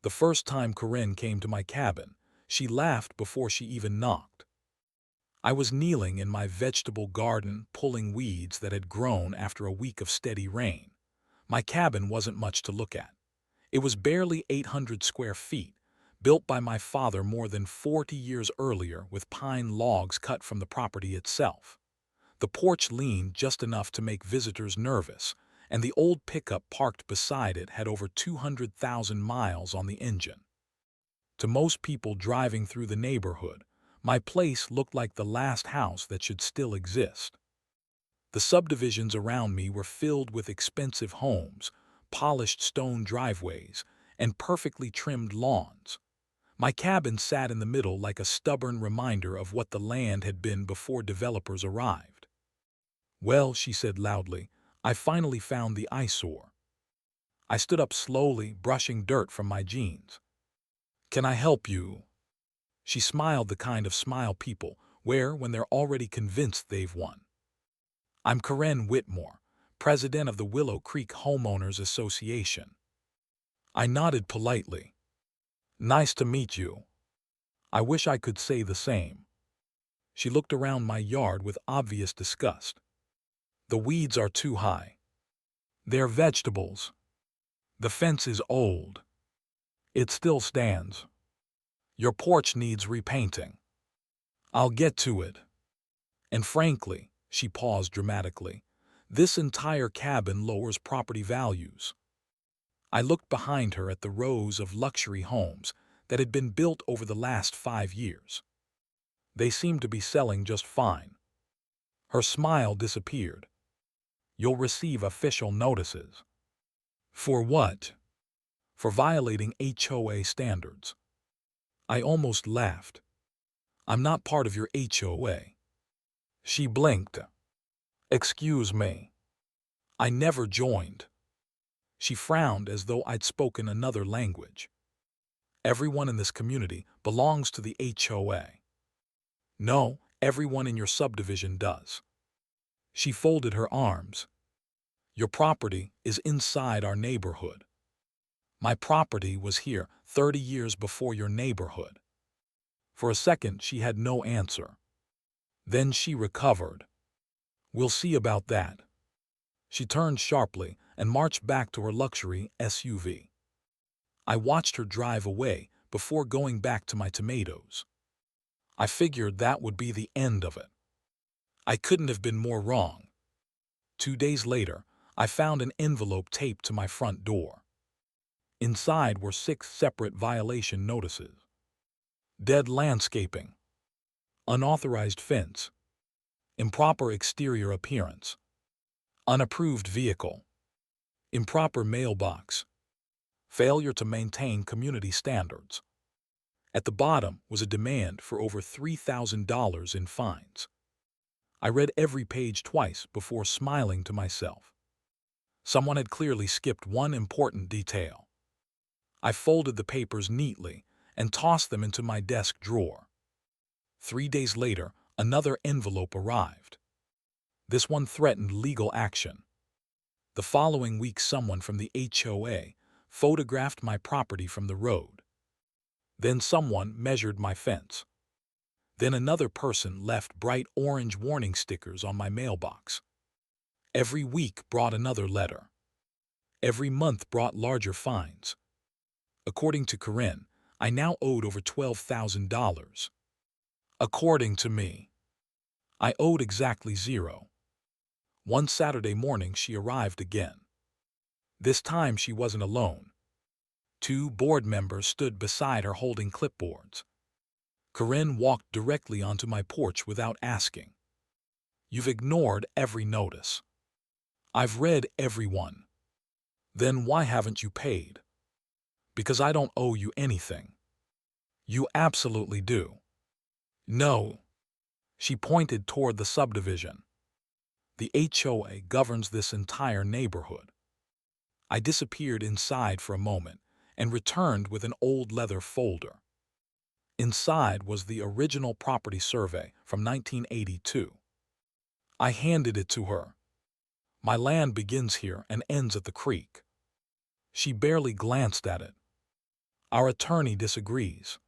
The first time Karen came to my cabin, she laughed before she even knocked. I was kneeling in my vegetable garden, pulling weeds that had grown after a week of steady rain. My cabin wasn't much to look at. It was barely 800 square feet, built by my father more than 40 years earlier with pine logs cut from the property itself. The porch leaned just enough to make visitors nervous, and the old pickup parked beside it had over 200,000 miles on the engine. To most people driving through the neighborhood, my place looked like the last house that should still exist. The subdivisions around me were filled with expensive homes, polished stone driveways, and perfectly trimmed lawns. My cabin sat in the middle like a stubborn reminder of what the land had been before developers arrived. "Well," she said loudly, "I finally found the eyesore." I stood up slowly, brushing dirt from my jeans. "Can I help you?" She smiled the kind of smile people wear when they're already convinced they've won. "I'm Karen Whitmore, president of the Willow Creek Homeowners Association." I nodded politely. "Nice to meet you." I wish I could say the same. She looked around my yard with obvious disgust. "The weeds are too high. They're vegetables. The fence is old. It still stands. Your porch needs repainting. I'll get to it. And frankly," she paused dramatically, "this entire cabin lowers property values." I looked behind her at the rows of luxury homes that had been built over the last 5 years. They seemed to be selling just fine. Her smile disappeared. "You'll receive official notices." "For what?" "For violating HOA standards." I almost laughed. "I'm not part of your HOA." She blinked. "Excuse me. I never joined." She frowned as though I'd spoken another language. "Everyone in this community belongs to the HOA." "No, everyone in your subdivision does." She folded her arms. "Your property is inside our neighborhood. My property was here 30 years before your neighborhood." For a second she had no answer. Then she recovered. "We'll see about that." She turned sharply and marched back to her luxury SUV. I watched her drive away before going back to my tomatoes. I figured that would be the end of it. I couldn't have been more wrong. 2 days later, I found an envelope taped to my front door. Inside were 6 separate violation notices. Dead landscaping. Unauthorized fence. Improper exterior appearance. Unapproved vehicle. Improper mailbox. Failure to maintain community standards. At the bottom was a demand for over $3,000 in fines. I read every page twice before smiling to myself. Someone had clearly skipped one important detail. I folded the papers neatly and tossed them into my desk drawer. 3 days later, another envelope arrived. This one threatened legal action. The following week, someone from the HOA photographed my property from the road. Then someone measured my fence. Then another person left bright orange warning stickers on my mailbox. Every week brought another letter. Every month brought larger fines. According to Karen, I now owed over $12,000. According to me, I owed exactly zero. One Saturday morning she arrived again. This time she wasn't alone. 2 board members stood beside her holding clipboards. Karen walked directly onto my porch without asking. "You've ignored every notice." "I've read every one." "Then why haven't you paid?" "Because I don't owe you anything." "You absolutely do." "No." She pointed toward the subdivision. "The HOA governs this entire neighborhood." I disappeared inside for a moment and returned with an old leather folder. Inside was the original property survey from 1982. I handed it to her. "My land begins here and ends at the creek." She barely glanced at it. Our attorney disagrees.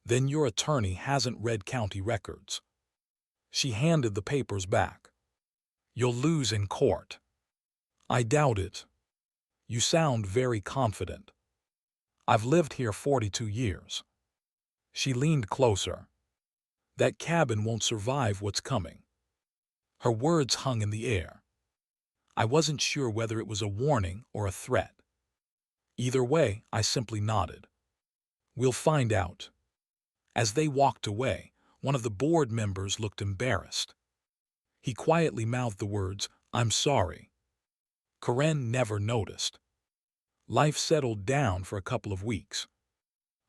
Then your attorney hasn't read county records. She handed the papers back. You'll lose in court. I doubt it. You sound very confident. I've lived here 42 years. She leaned closer. That cabin won't survive what's coming. Her words hung in the air. I wasn't sure whether it was a warning or a threat. Either way, I simply nodded. We'll find out. As they walked away, one of the board members looked embarrassed. He quietly mouthed the words, "I'm sorry." Karen never noticed. Life settled down for a couple of weeks.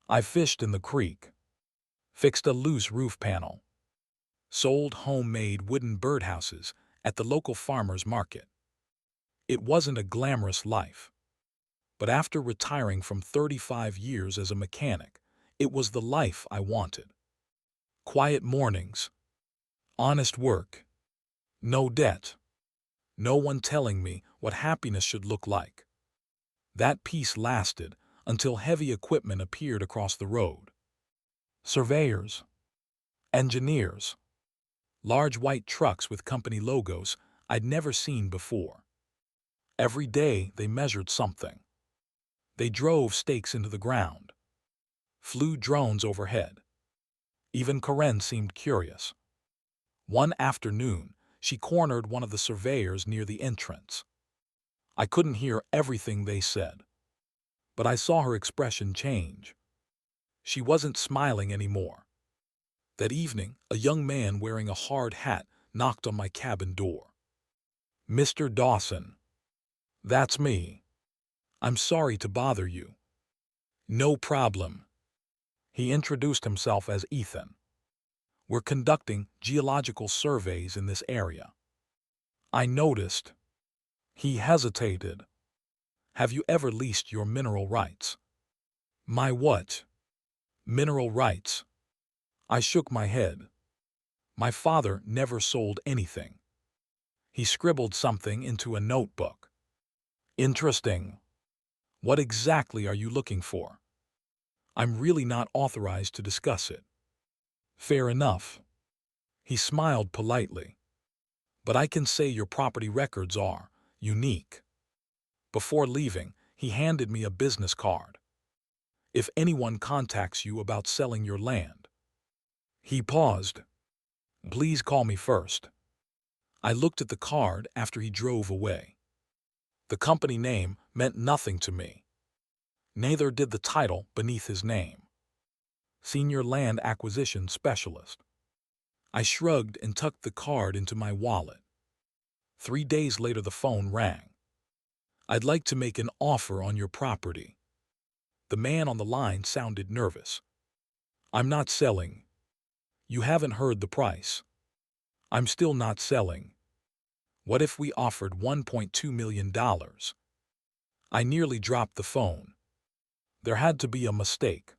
I fished in the creek, fixed a loose roof panel, sold homemade wooden birdhouses at the local farmer's market. It wasn't a glamorous life, but after retiring from 35 years as a mechanic, it was the life I wanted. Quiet mornings, honest work, no debt, no one telling me what happiness should look like. That peace lasted until heavy equipment appeared across the road. Surveyors, engineers, large white trucks with company logos I'd never seen before. Every day they measured something. They drove stakes into the ground, flew drones overhead. Even Karen seemed curious. One afternoon, she cornered one of the surveyors near the entrance. I couldn't hear everything they said, but I saw her expression change. She wasn't smiling anymore. That evening, a young man wearing a hard hat knocked on my cabin door. "Mr. Dawson." "That's me. I'm sorry to bother you." "No problem." He introduced himself as Ethan. "We're conducting geological surveys in this area." I noticed. He hesitated. "Have you ever leased your mineral rights?" "My what?" "Mineral rights." I shook my head. My father never sold anything. He scribbled something into a notebook. "Interesting. What exactly are you looking for?" "I'm really not authorized to discuss it." "Fair enough." He smiled politely. "But I can say your property records are unique." Before leaving, he handed me a business card. "If anyone contacts you about selling your land." He paused. "Please call me first." I looked at the card after he drove away. The company name meant nothing to me. Neither did the title beneath his name. Senior Land Acquisition Specialist. I shrugged and tucked the card into my wallet. 3 days later the phone rang. "I'd like to make an offer on your property." The man on the line sounded nervous. "I'm not selling." "You haven't heard the price." "I'm still not selling." "What if we offered $1.2 million?" I nearly dropped the phone. There had to be a mistake.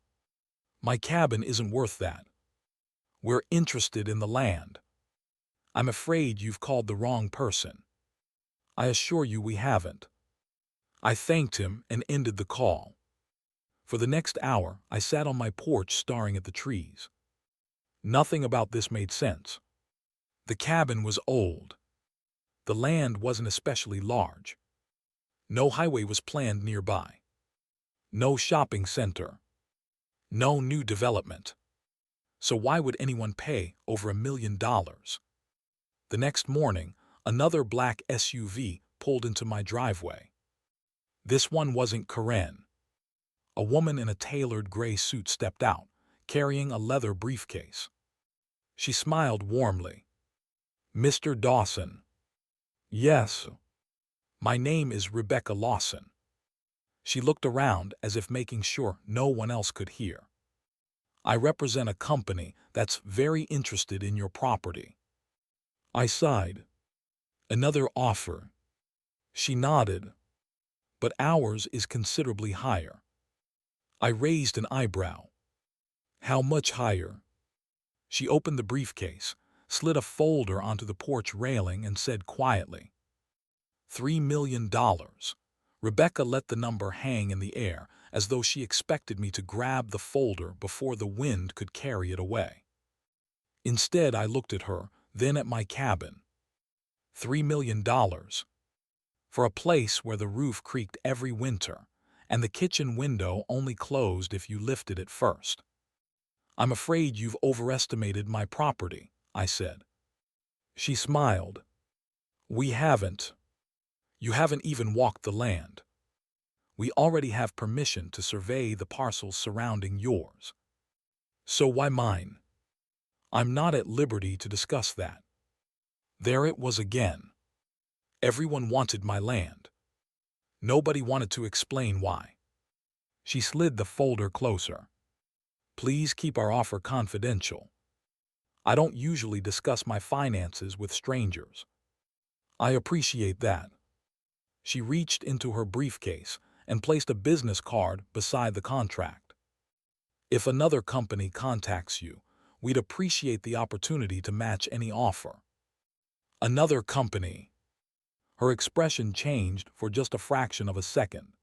"My cabin isn't worth that." "We're interested in the land." "I'm afraid you've called the wrong person." "I assure you we haven't." I thanked him and ended the call. For the next hour, I sat on my porch staring at the trees. Nothing about this made sense. The cabin was old. The land wasn't especially large. No highway was planned nearby. No shopping center. No new development. So why would anyone pay over $1 million? The next morning, another black SUV pulled into my driveway. This one wasn't Karen. A woman in a tailored gray suit stepped out, carrying a leather briefcase. She smiled warmly. "Mr. Dawson." "Yes." "My name is Rebecca Lawson." She looked around as if making sure no one else could hear. "I represent a company that's very interested in your property." I sighed. "Another offer." She nodded. "But ours is considerably higher." I raised an eyebrow. "How much higher?" She opened the briefcase, slid a folder onto the porch railing, and said quietly, $3 million. Rebecca let the number hang in the air as though she expected me to grab the folder before the wind could carry it away. Instead, I looked at her, then at my cabin. $3 million. For a place where the roof creaked every winter, and the kitchen window only closed if you lifted it first. "I'm afraid you've overestimated my property," I said. She smiled. "We haven't. You haven't even walked the land. We already have permission to survey the parcels surrounding yours. So why mine?" "I'm not at liberty to discuss that." There it was again. Everyone wanted my land. Nobody wanted to explain why. She slid the folder closer. "Please keep our offer confidential. I don't usually discuss my finances with strangers." "I appreciate that." She reached into her briefcase and placed a business card beside the contract. "If another company contacts you, we'd appreciate the opportunity to match any offer." "Another company?" Her expression changed for just a fraction of a second.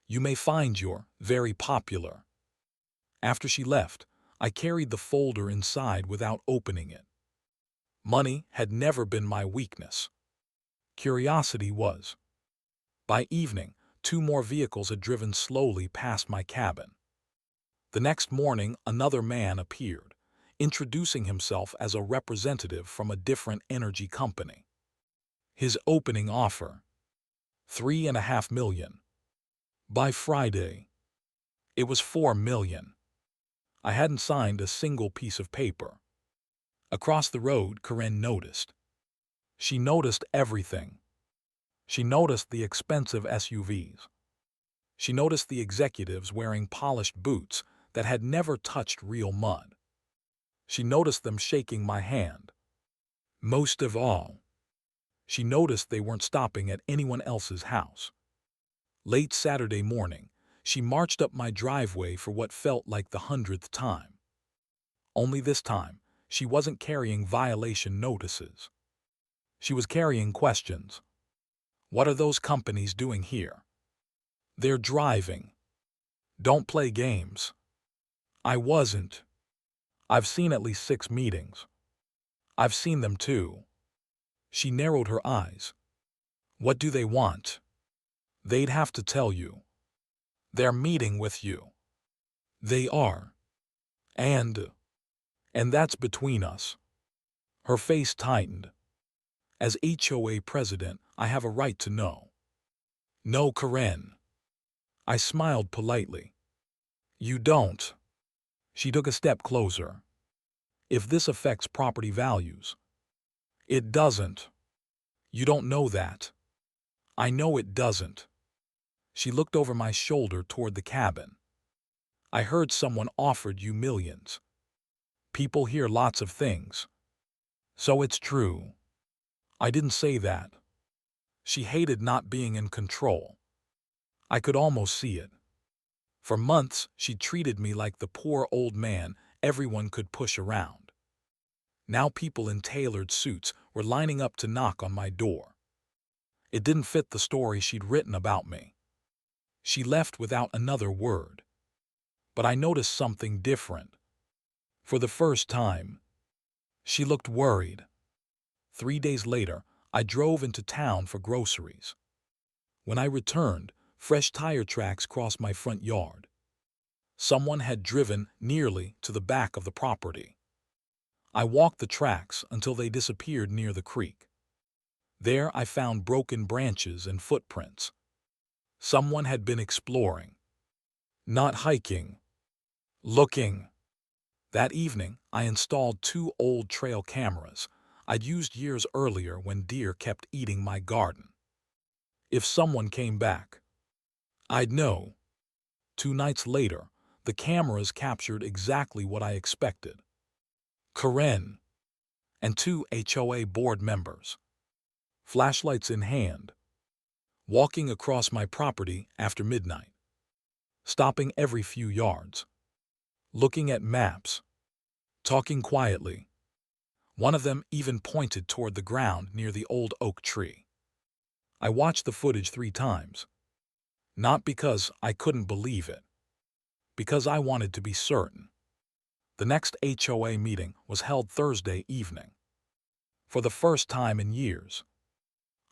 "You may find you're very popular." After she left, I carried the folder inside without opening it. Money had never been my weakness. Curiosity was. By evening, 2 more vehicles had driven slowly past my cabin. The next morning, another man appeared, introducing himself as a representative from a different energy company. His opening offer: $3.5 million. By Friday, it was $4 million. I hadn't signed a single piece of paper. Across the road, Karen noticed. She noticed everything. She noticed the expensive SUVs. She noticed the executives wearing polished boots that had never touched real mud. She noticed them shaking my hand. Most of all, she noticed they weren't stopping at anyone else's house. Late Saturday morning, she marched up my driveway for what felt like the 100th time. Only this time, she wasn't carrying violation notices. She was carrying questions. "What are those companies doing here?" "They're driving. Don't play games." "I wasn't. I've seen at least 6 meetings." "I've seen them too." She narrowed her eyes. "What do they want?" "They'd have to tell you." "They're meeting with you." "They are. And that's between us." Her face tightened. "As HOA president, I have a right to know." "No, Karen." I smiled politely. "You don't." She took a step closer. "If this affects property values." "It doesn't." "You don't know that." "I know it doesn't." She looked over my shoulder toward the cabin. "I heard someone offered you millions." "People hear lots of things." "So it's true." "I didn't say that." She hated not being in control. I could almost see it. For months, she treated me like the poor old man everyone could push around. Now people in tailored suits were lining up to knock on my door. It didn't fit the story she'd written about me. She left without another word. But I noticed something different. For the first time, she looked worried. 3 days later, I drove into town for groceries. When I returned, fresh tire tracks crossed my front yard. Someone had driven nearly to the back of the property. I walked the tracks until they disappeared near the creek. There I found broken branches and footprints. Someone had been exploring. Not hiking. Looking. That evening, I installed 2 old trail cameras I'd used years earlier when deer kept eating my garden. If someone came back, I'd know. 2 nights later, the cameras captured exactly what I expected. Karen and 2 HOA board members, flashlights in hand, walking across my property after midnight, stopping every few yards, looking at maps, talking quietly. One of them even pointed toward the ground near the old oak tree. I watched the footage 3 times. Not because I couldn't believe it, because I wanted to be certain. The next HOA meeting was held Thursday evening. For the first time in years,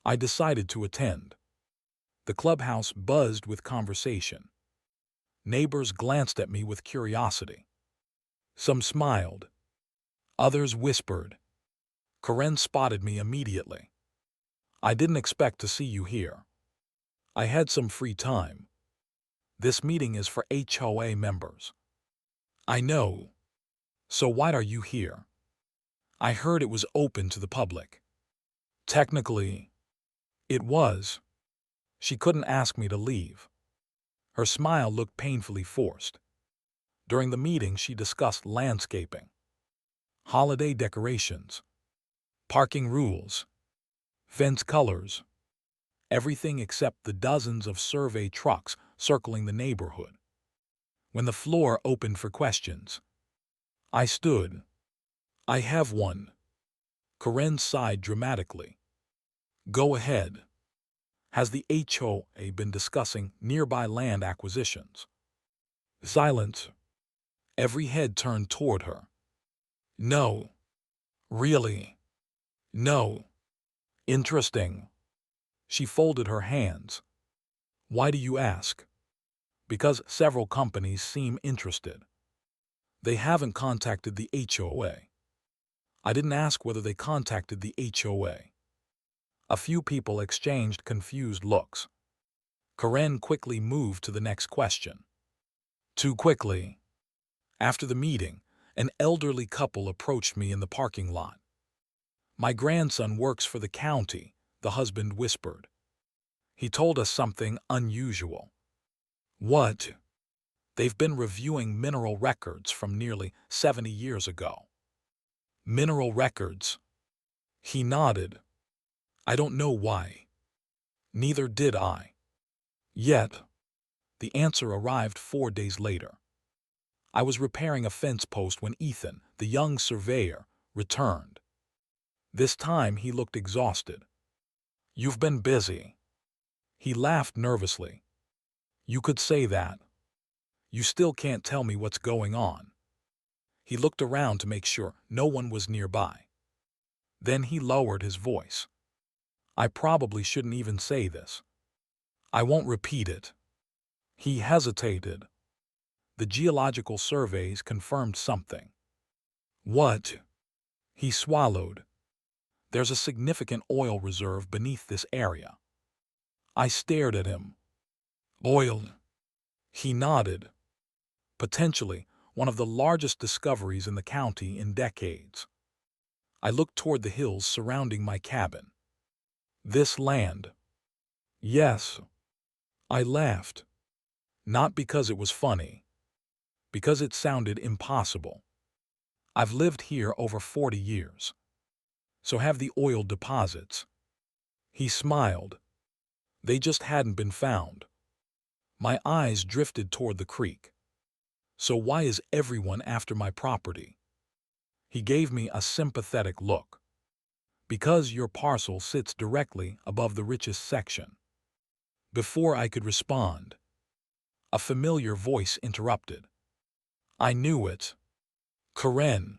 I decided to attend. The clubhouse buzzed with conversation. Neighbors glanced at me with curiosity. Some smiled. Others whispered. Karen spotted me immediately. I didn't expect to see you here. I had some free time. This meeting is for HOA members. I know. So why are you here? I heard it was open to the public. Technically, it was. She couldn't ask me to leave. Her smile looked painfully forced. During the meeting, she discussed landscaping, holiday decorations, parking rules, fence colors, everything except the dozens of survey trucks circling the neighborhood. When the floor opened for questions, I stood. I have one. Karen sighed dramatically. Go ahead. Has the HOA been discussing nearby land acquisitions? Silence. Every head turned toward her. No. Really? No. Interesting. She folded her hands. Why do you ask? Because several companies seem interested. They haven't contacted the HOA. I didn't ask whether they contacted the HOA. A few people exchanged confused looks. Karen quickly moved to the next question. Too quickly. After the meeting, an elderly couple approached me in the parking lot. My grandson works for the county, the husband whispered. He told us something unusual. What? They've been reviewing mineral records from nearly 70 years ago. Mineral records? He nodded. I don't know why. Neither did I. Yet, the answer arrived 4 days later. I was repairing a fence post when Ethan, the young surveyor, returned. This time he looked exhausted. You've been busy. He laughed nervously. You could say that. You still can't tell me what's going on. He looked around to make sure no one was nearby. Then he lowered his voice. I probably shouldn't even say this. I won't repeat it. He hesitated. The geological surveys confirmed something. What? He swallowed. There's a significant oil reserve beneath this area. I stared at him. Oil? He nodded. Potentially one of the largest discoveries in the county in decades. I looked toward the hills surrounding my cabin. This land? Yes. I laughed. Not because it was funny. Because it sounded impossible. I've lived here over 40 years. So have the oil deposits. He smiled. They just hadn't been found. My eyes drifted toward the creek. So why is everyone after my property? He gave me a sympathetic look. Because your parcel sits directly above the richest section. Before I could respond, a familiar voice interrupted. I knew it. Karen.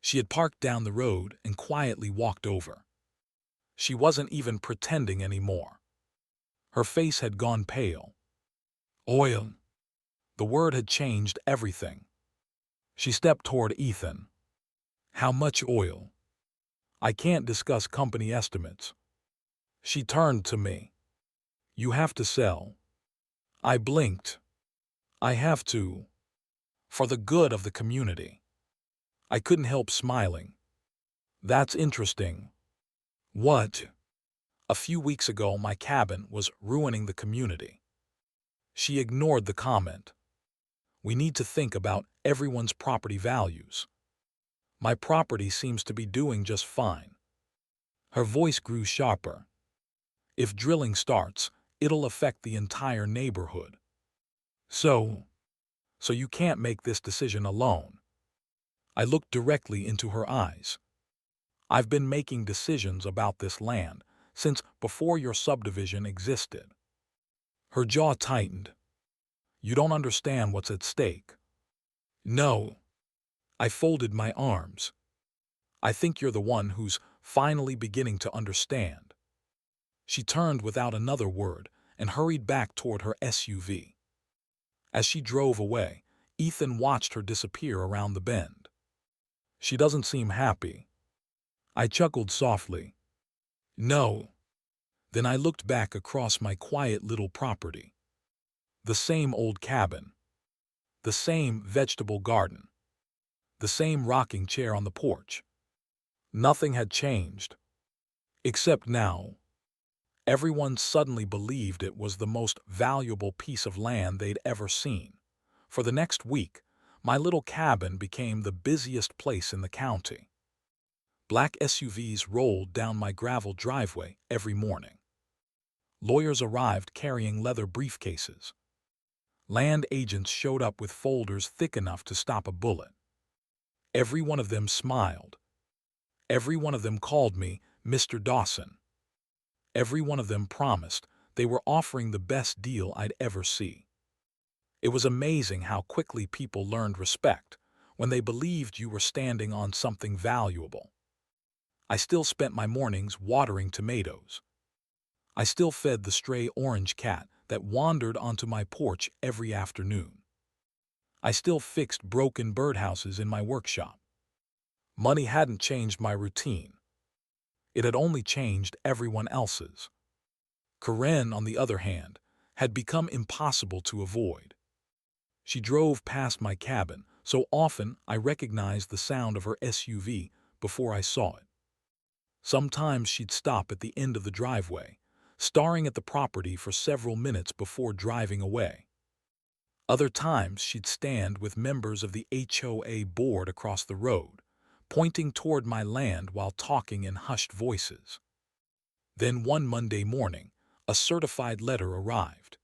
She had parked down the road and quietly walked over. She wasn't even pretending anymore. Her face had gone pale. Oil. The word had changed everything. She stepped toward Ethan. How much oil? I can't discuss company estimates. She turned to me. You have to sell. I blinked. I have to. For the good of the community. I couldn't help smiling. That's interesting. What? A few weeks ago, my cabin was ruining the community. She ignored the comment. We need to think about everyone's property values. My property seems to be doing just fine. Her voice grew sharper. If drilling starts, it'll affect the entire neighborhood. So you can't make this decision alone. I looked directly into her eyes. I've been making decisions about this land since before your subdivision existed. Her jaw tightened. You don't understand what's at stake. No. I folded my arms. I think you're the one who's finally beginning to understand. She turned without another word and hurried back toward her SUV. As she drove away, Ethan watched her disappear around the bend. She doesn't seem happy. I chuckled softly. No. Then I looked back across my quiet little property. The same old cabin. The same vegetable garden. The same rocking chair on the porch. Nothing had changed. Except now, everyone suddenly believed it was the most valuable piece of land they'd ever seen. For the next week, my little cabin became the busiest place in the county. Black SUVs rolled down my gravel driveway every morning. Lawyers arrived carrying leather briefcases. Land agents showed up with folders thick enough to stop a bullet. Every one of them smiled. Every one of them called me Mr. Dawson. Every one of them promised they were offering the best deal I'd ever see. It was amazing how quickly people learned respect when they believed you were standing on something valuable. I still spent my mornings watering tomatoes. I still fed the stray orange cat that wandered onto my porch every afternoon. I still fixed broken birdhouses in my workshop. Money hadn't changed my routine. It had only changed everyone else's. Karen, on the other hand, had become impossible to avoid. She drove past my cabin so often I recognized the sound of her SUV before I saw it. Sometimes she'd stop at the end of the driveway, staring at the property for several minutes before driving away. Other times she'd stand with members of the HOA board across the road, pointing toward my land while talking in hushed voices. Then one Monday morning, a certified letter arrived.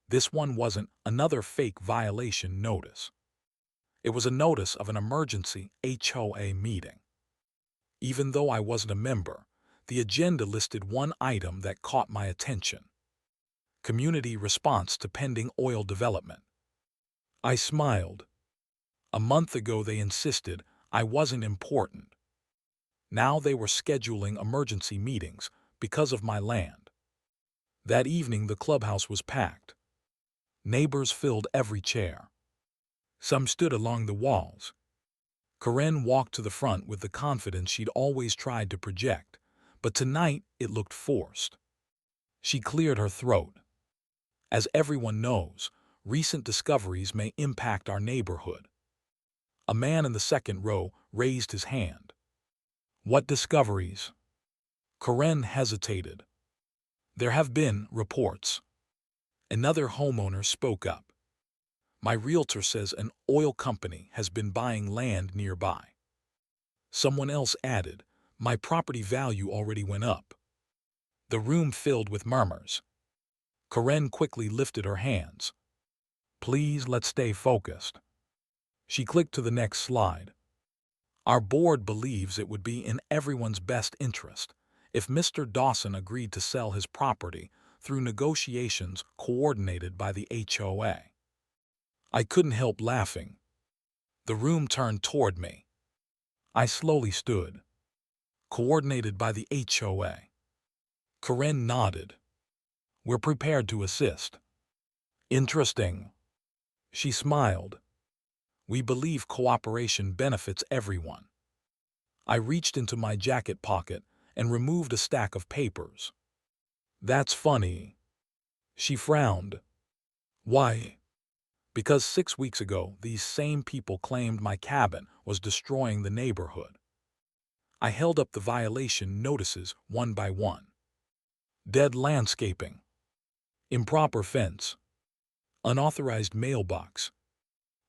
This one wasn't another fake violation notice. It was a notice of an emergency HOA meeting. Even though I wasn't a member, the agenda listed one item that caught my attention: community response to pending oil development. I smiled. A month ago they insisted I wasn't important. Now they were scheduling emergency meetings because of my land. That evening the clubhouse was packed. Neighbors filled every chair. Some stood along the walls. Karen walked to the front with the confidence she'd always tried to project, but tonight it looked forced. She cleared her throat. As everyone knows, recent discoveries may impact our neighborhood. A man in the second row raised his hand. What discoveries? Karen hesitated. There have been reports. Another homeowner spoke up. My realtor says an oil company has been buying land nearby. Someone else added, my property value already went up. The room filled with murmurs. Karen quickly lifted her hands. Please, let's stay focused. She clicked to the next slide. Our board believes it would be in everyone's best interest if Mr. Dawson agreed to sell his property through negotiations coordinated by the HOA. I couldn't help laughing. The room turned toward me. I slowly stood. Coordinated by the HOA. Karen nodded. We're prepared to assist. Interesting. She smiled. We believe cooperation benefits everyone. I reached into my jacket pocket and removed a stack of papers. That's funny. She frowned. Why? Because 6 weeks ago, these same people claimed my cabin was destroying the neighborhood. I held up the violation notices one by one. Dead landscaping. Improper fence. Unauthorized mailbox.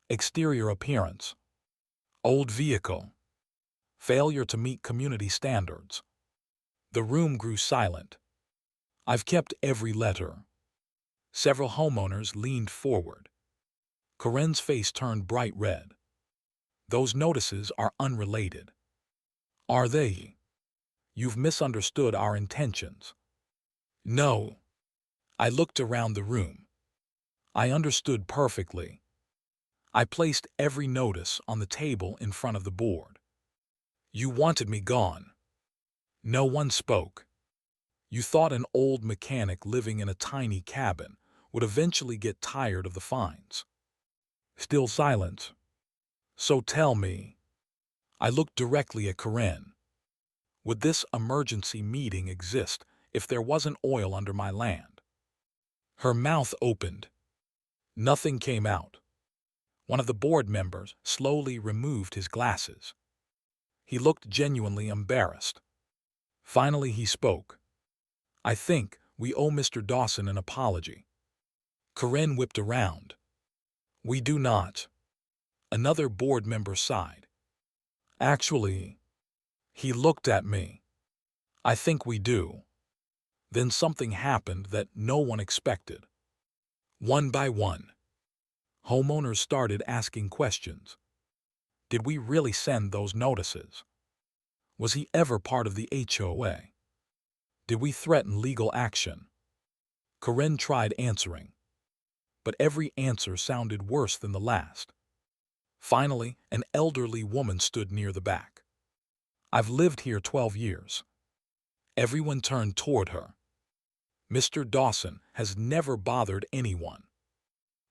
Exterior appearance. Old vehicle. Failure to meet community standards. The room grew silent. I've kept every letter. Several homeowners leaned forward. Karen's face turned bright red. Those notices are unrelated. Are they? You've misunderstood our intentions. No. I looked around the room. I understood perfectly. I placed every notice on the table in front of the board. You wanted me gone. No one spoke. You thought an old mechanic living in a tiny cabin would eventually get tired of the fines. Still silence. So tell me. I looked directly at Karen. Would this emergency meeting exist if there wasn't oil under my land? Her mouth opened. Nothing came out. One of the board members slowly removed his glasses. He looked genuinely embarrassed. Finally he spoke. I think we owe Mr. Dawson an apology. Karen whipped around. We do not. Another board member sighed. Actually, he looked at me. I think we do. Then something happened that no one expected. One by one, homeowners started asking questions. Did we really send those notices? Was he ever part of the HOA? Did we threaten legal action? Karen tried answering, but every answer sounded worse than the last. Finally, an elderly woman stood near the back. I've lived here 12 years. Everyone turned toward her. Mr. Dawson has never bothered anyone.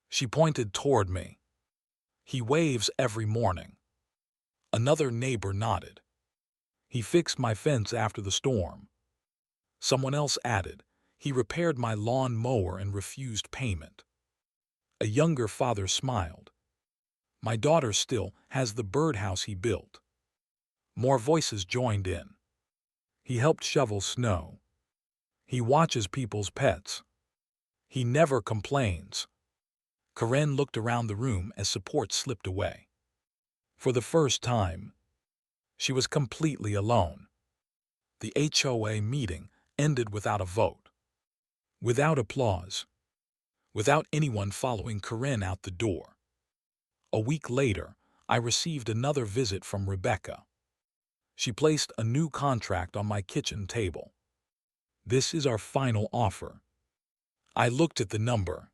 She pointed toward me. He waves every morning. Another neighbor nodded. He fixed my fence after the storm. Someone else added, he repaired my lawn mower and refused payment. A younger father smiled. My daughter still has the birdhouse he built. More voices joined in. He helped shovel snow. He watches people's pets. He never complains. Karen looked around the room as support slipped away. For the first time, she was completely alone. The HOA meeting ended without a vote, without applause, without anyone following Karen out the door. A week later, I received another visit from Rebecca. She placed a new contract on my kitchen table. This is our final offer. I looked at the number.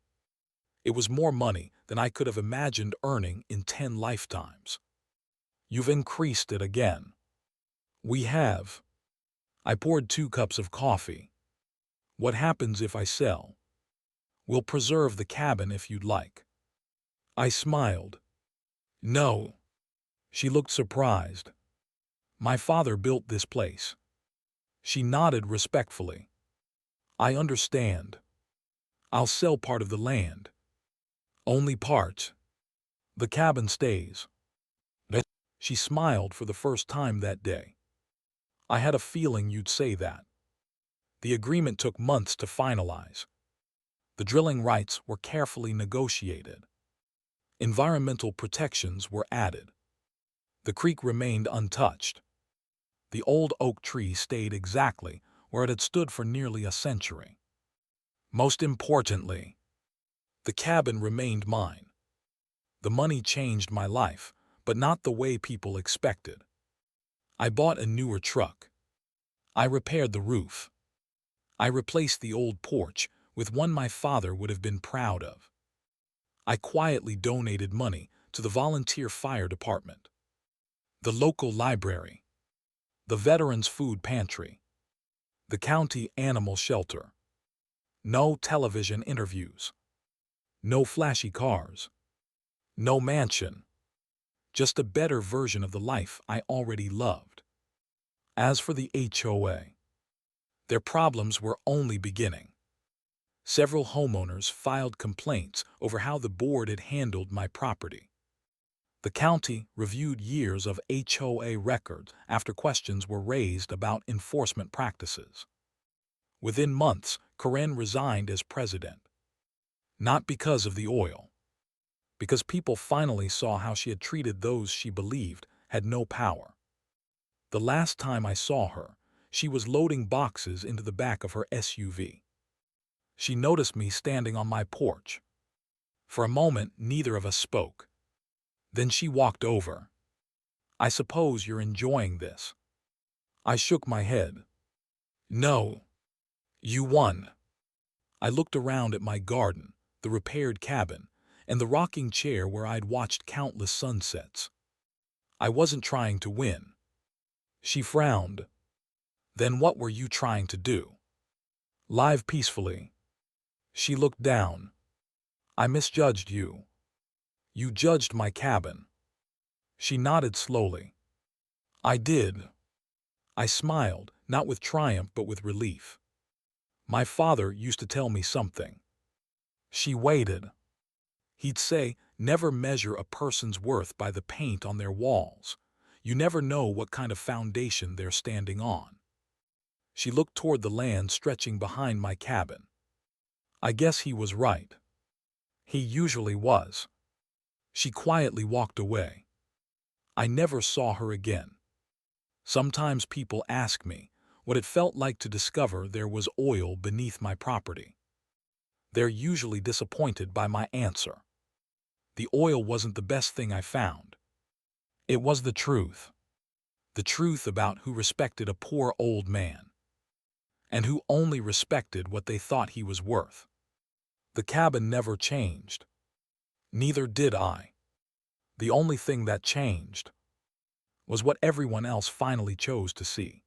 It was more money than I could have imagined earning in 10 lifetimes. You've increased it again. We have. I poured 2 cups of coffee. What happens if I sell? We'll preserve the cabin if you'd like. I smiled. No. She looked surprised. My father built this place. She nodded respectfully. I understand. I'll sell part of the land. Only part. The cabin stays. She smiled for the first time that day. I had a feeling you'd say that. The agreement took months to finalize. The drilling rights were carefully negotiated. Environmental protections were added. The creek remained untouched. The old oak tree stayed exactly where it had stood for nearly a century. Most importantly, the cabin remained mine. The money changed my life, but not the way people expected. I bought a newer truck. I repaired the roof. I replaced the old porch with one my father would have been proud of. I quietly donated money to the volunteer fire department, the local library, the veterans' food pantry, the county animal shelter. No television interviews. No flashy cars. No mansion. Just a better version of the life I already loved. As for the HOA, their problems were only beginning. Several homeowners filed complaints over how the board had handled my property. The county reviewed years of HOA records after questions were raised about enforcement practices. Within months, Karen resigned as president. Not because of the oil. Because people finally saw how she had treated those she believed had no power. The last time I saw her, she was loading boxes into the back of her SUV. She noticed me standing on my porch. For a moment, neither of us spoke. Then she walked over. I suppose you're enjoying this. I shook my head. No. You won. I looked around at my garden, the repaired cabin, and the rocking chair where I'd watched countless sunsets. I wasn't trying to win. She frowned. Then what were you trying to do? Live peacefully. She looked down. I misjudged you. You judged my cabin. She nodded slowly. I did. I smiled, not with triumph but with relief. My father used to tell me something. She waited. He'd say, never measure a person's worth by the paint on their walls. You never know what kind of foundation they're standing on. She looked toward the land stretching behind my cabin. I guess he was right. He usually was. She quietly walked away. I never saw her again. Sometimes people ask me what it felt like to discover there was oil beneath my property. They're usually disappointed by my answer. The oil wasn't the best thing I found. It was the truth. The truth about who respected a poor old man, and who only respected what they thought he was worth. The cabin never changed. Neither did I. The only thing that changed was what everyone else finally chose to see.